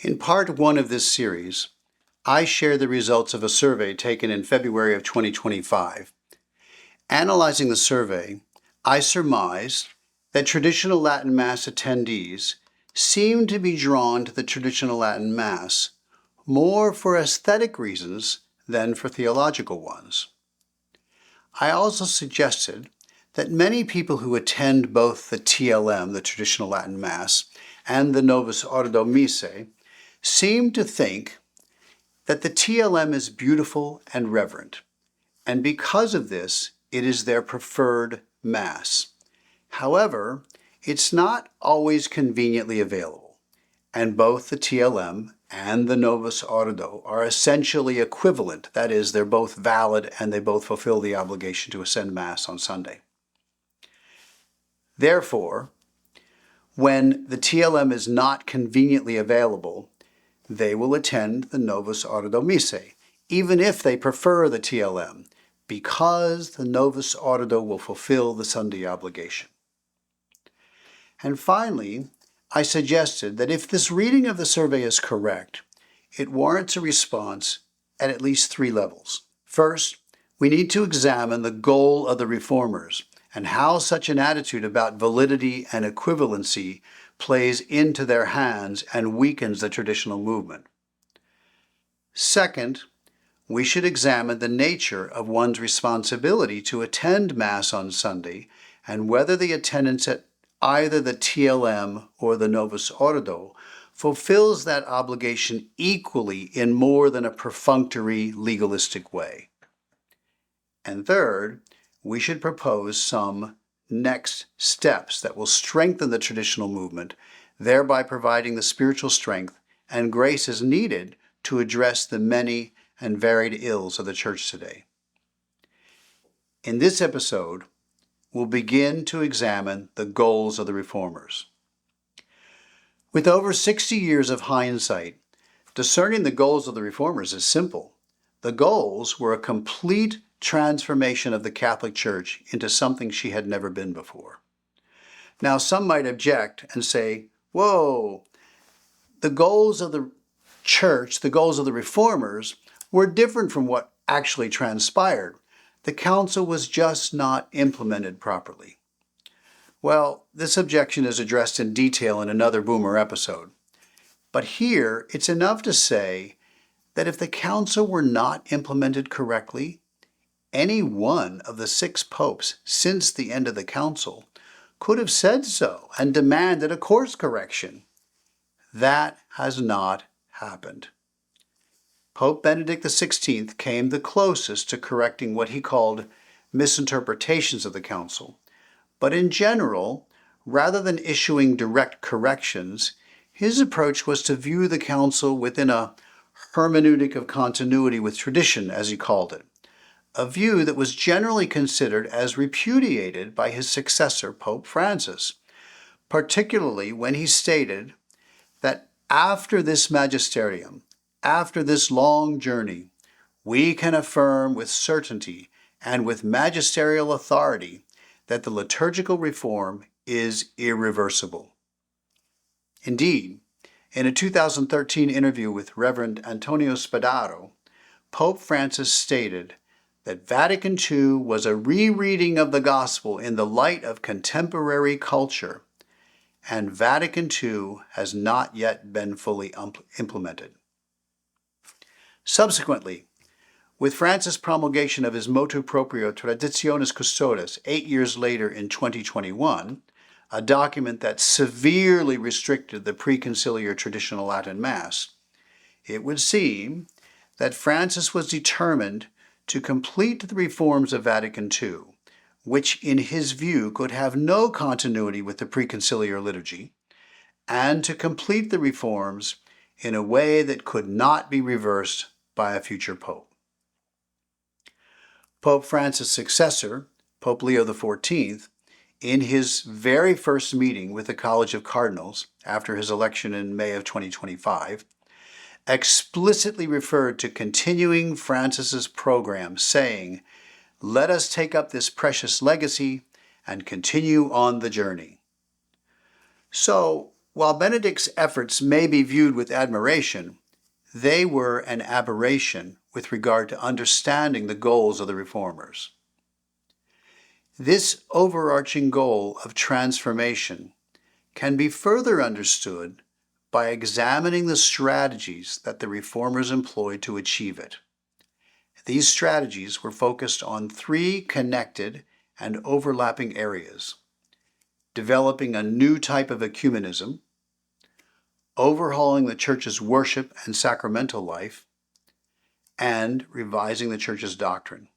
In part one of this series, I share the results of a survey taken in February of 2025. Analyzing the survey, I surmised that traditional Latin Mass attendees seem to be drawn to the traditional Latin Mass more for aesthetic reasons than for theological ones. I also suggested that many people who attend both the TLM, the traditional Latin Mass, and the Novus Ordo Missae seem to think that the TLM is beautiful and reverent, and because of this, it is their preferred Mass. However, it's not always conveniently available, and both the TLM and the Novus Ordo are essentially equivalent. That is, they're both valid and they both fulfill the obligation to attend Mass on Sunday. Therefore, when the TLM is not conveniently available, they will attend the Novus Ordo Missae, even if they prefer the TLM, because the Novus Ordo will fulfill the Sunday obligation. And finally, I suggested that if this reading of the survey is correct, it warrants a response at least three levels. First, we need to examine the goal of the reformers and how such an attitude about validity and equivalency plays into their hands and weakens the traditional movement. Second, we should examine the nature of one's responsibility to attend Mass on Sunday and whether the attendance at either the TLM or the Novus Ordo fulfills that obligation equally in more than a perfunctory legalistic way. And third, we should propose some next steps that will strengthen the traditional movement, thereby providing the spiritual strength and graces needed to address the many and varied ills of the Church today. In this episode, we'll begin to examine the goals of the reformers. With over 60 years of hindsight, discerning the goals of the reformers is simple. The goals were a complete transformation of the Catholic Church into something she had never been before. Now, some might object and say, whoa, the goals of the Church, the goals of the reformers, were different from what actually transpired. The council was just not implemented properly. Well, this objection is addressed in detail in another Boomer episode. But here, it's enough to say that if the council were not implemented correctly, any one of the 6 popes since the end of the council could have said so and demanded a course correction. That has not happened. Pope Benedict XVI came the closest to correcting what he called misinterpretations of the council. But in general, rather than issuing direct corrections, his approach was to view the council within a hermeneutic of continuity with tradition, as he called it, a view that was generally considered as repudiated by his successor, Pope Francis, particularly when he stated that after this magisterium, after this long journey, we can affirm with certainty and with magisterial authority that the liturgical reform is irreversible. Indeed, in a 2013 interview with Reverend Antonio Spadaro, Pope Francis stated that Vatican II was a rereading of the Gospel in the light of contemporary culture, and Vatican II has not yet been fully implemented. Subsequently, with Francis' promulgation of his Motu Proprio Traditionis Custodes 8 years later in 2021, a document that severely restricted the preconciliar traditional Latin Mass, it would seem that Francis was determined to complete the reforms of Vatican II, which in his view could have no continuity with the preconciliar liturgy, and to complete the reforms in a way that could not be reversed by a future pope. Pope Francis' successor, Pope Leo XIV, in his very first meeting with the College of Cardinals after his election in May of 2025, explicitly referred to continuing Francis's program, saying, "Let us take up this precious legacy and continue on the journey." So, While Benedict's efforts may be viewed with admiration, they were an aberration with regard to understanding the goals of the Reformers. This overarching goal of transformation can be further understood by examining the strategies that the Reformers employed to achieve it. These strategies were focused on three connected and overlapping areas: developing a new type of ecumenism, overhauling the Church's worship and sacramental life, and revising the Church's doctrine.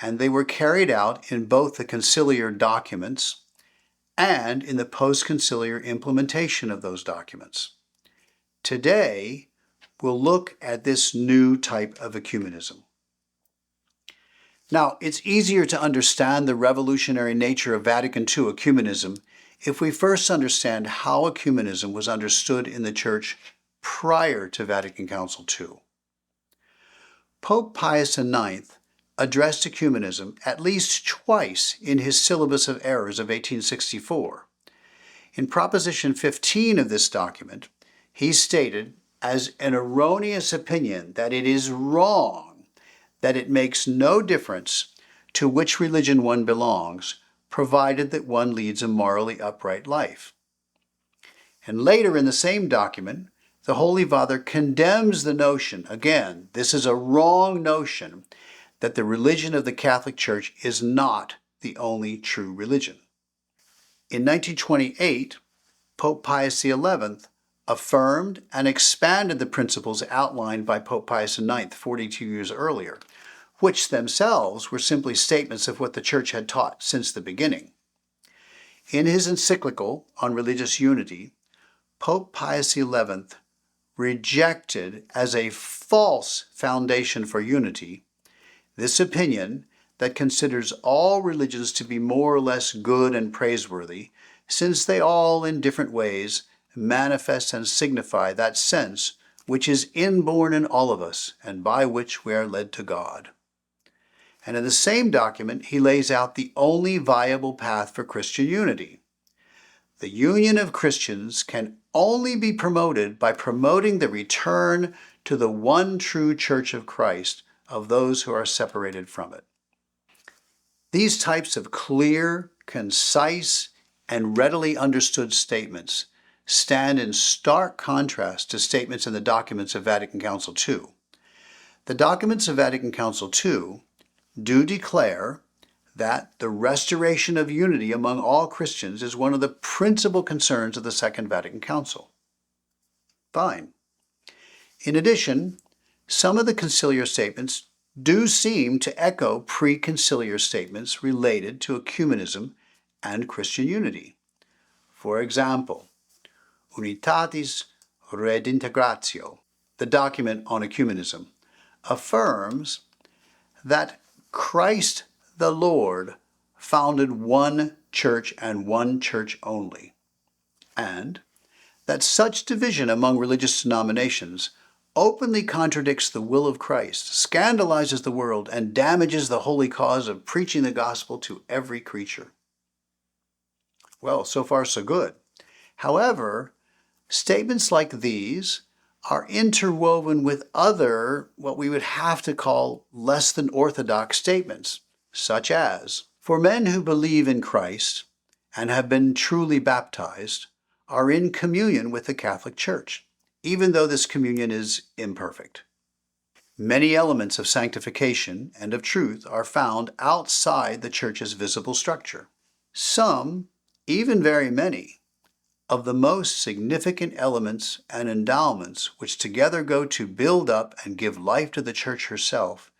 And they were carried out in both the conciliar documents and in the post-conciliar implementation of those documents. Today, we'll look at this new type of ecumenism. Now, it's easier to understand the revolutionary nature of Vatican II ecumenism if we first understand how ecumenism was understood in the Church prior to Vatican Council II. Pope Pius IX addressed ecumenism at least twice in his Syllabus of Errors of 1864. In Proposition 15 of this document, he stated as an erroneous opinion that it is wrong, that it makes no difference to which religion one belongs, provided that one leads a morally upright life. And later in the same document, the Holy Father condemns the notion, again, this is a wrong notion, that the religion of the Catholic Church is not the only true religion. In 1928, Pope Pius XI affirmed and expanded the principles outlined by Pope Pius IX 42 years earlier, which themselves were simply statements of what the Church had taught since the beginning. In his encyclical on religious unity, Pope Pius XI rejected as a false foundation for unity this opinion that considers all religions to be more or less good and praiseworthy, since they all, in different ways, manifest and signify that sense which is inborn in all of us and by which we are led to God. And in the same document, he lays out the only viable path for Christian unity. The union of Christians can only be promoted by promoting the return to the one true Church of Christ of those who are separated from it. These types of clear, concise, and readily understood statements stand in stark contrast to statements in the documents of Vatican Council II. The documents of Vatican Council II do declare that the restoration of unity among all Christians is one of the principal concerns of the Second Vatican Council. Fine. In addition, some of the conciliar statements do seem to echo pre-conciliar statements related to ecumenism and Christian unity. For example, Unitatis Redintegratio, the document on ecumenism, affirms that Christ the Lord founded one church and one church only, and that such division among religious denominations openly contradicts the will of Christ, scandalizes the world, and damages the holy cause of preaching the gospel to every creature. Well, so far so good. However, statements like these are interwoven with other, what we would have to call less than orthodox statements, such as, for men who believe in Christ and have been truly baptized are in communion with the Catholic Church, even though this communion is imperfect. Many elements of sanctification and of truth are found outside the Church's visible structure. Some, even very many, of the most significant elements and endowments which together go to build up and give life to the Church herself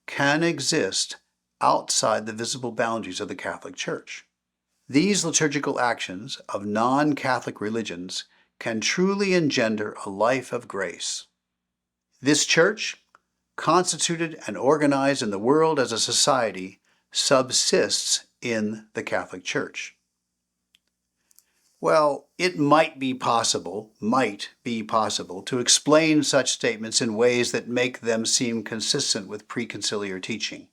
can exist outside the visible boundaries of the Catholic Church. These liturgical actions of non-Catholic religions can truly engender a life of grace. This Church, constituted and organized in the world as a society, subsists in the Catholic Church. Well, it might be possible to explain such statements in ways that make them seem consistent with preconciliar teaching,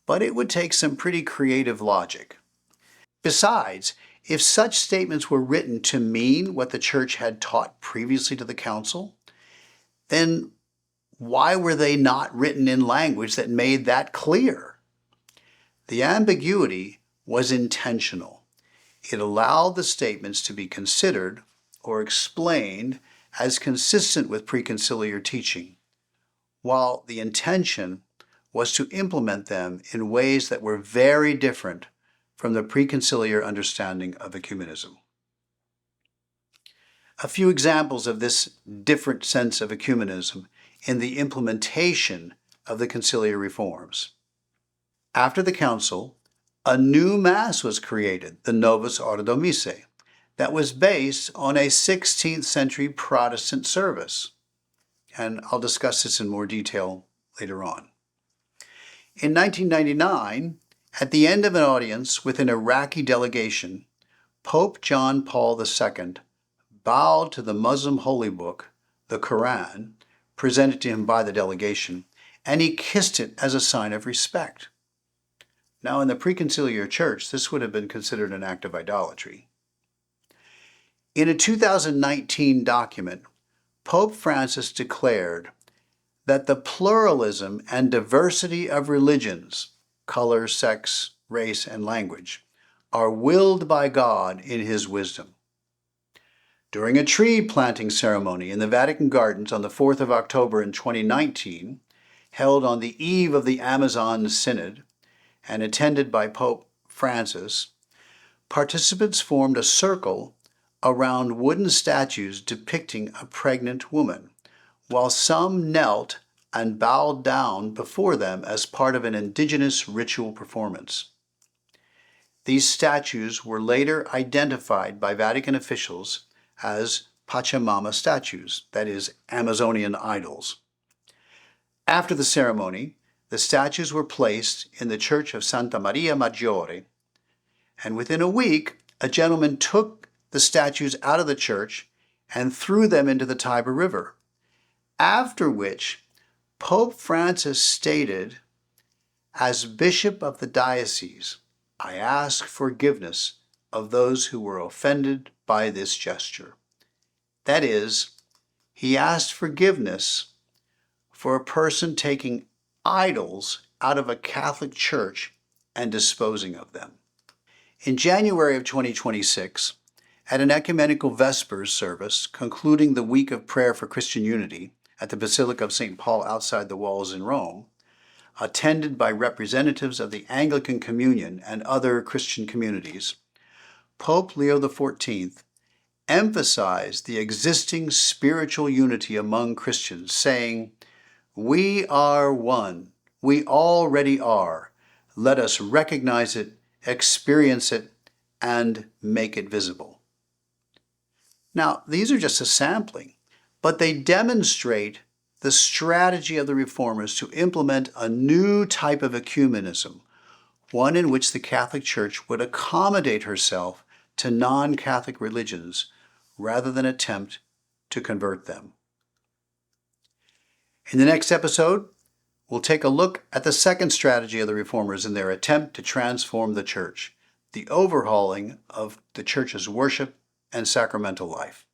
but it would take some pretty creative logic. Besides, If such statements were written to mean what the church had taught previously to the council, then why were they not written in language that made that clear? The ambiguity was intentional. It allowed the statements to be considered or explained as consistent with preconciliar teaching, while the intention was to implement them in ways that were very different from the preconciliar understanding of ecumenism. A few examples of this different sense of ecumenism in the implementation of the conciliar reforms. After the council, a new Mass was created, the Novus Ordo Missae, that was based on a 16th century Protestant service. And I'll discuss this in more detail later on. In 1999, at the end of an audience with an Iraqi delegation, Pope John Paul II bowed to the Muslim holy book, the Quran, presented to him by the delegation, and he kissed it as a sign of respect. Now, in the preconciliar church, this would have been considered an act of idolatry. In a 2019 document, Pope Francis declared that the pluralism and diversity of religions, color, sex, race, and language, are willed by God in His wisdom. During a tree planting ceremony in the Vatican Gardens on the 4th of October in 2019, held on the eve of the Amazon Synod and attended by Pope Francis, participants formed a circle around wooden statues depicting a pregnant woman, while some knelt and bowed down before them as part of an indigenous ritual performance. These statues were later identified by Vatican officials as Pachamama statues, that is, Amazonian idols. After the ceremony, the statues were placed in the church of Santa Maria Maggiore, and within a week, a gentleman took the statues out of the church and threw them into the Tiber River, after which Pope Francis stated, "As Bishop of the Diocese, I ask forgiveness of those who were offended by this gesture." That is, he asked forgiveness for a person taking idols out of a Catholic church and disposing of them. In January of 2026, at an ecumenical Vespers service concluding the week of prayer for Christian unity at the Basilica of St. Paul outside the walls in Rome, attended by representatives of the Anglican Communion and other Christian communities, Pope Leo XIV emphasized the existing spiritual unity among Christians, saying, "We are one. We already are. Let us recognize it, experience it, and make it visible." Now, these are just a sampling, but they demonstrate the strategy of the reformers to implement a new type of ecumenism, one in which the Catholic Church would accommodate herself to non-Catholic religions rather than attempt to convert them. In the next episode, we'll take a look at the second strategy of the reformers in their attempt to transform the Church, the overhauling of the Church's worship and sacramental life.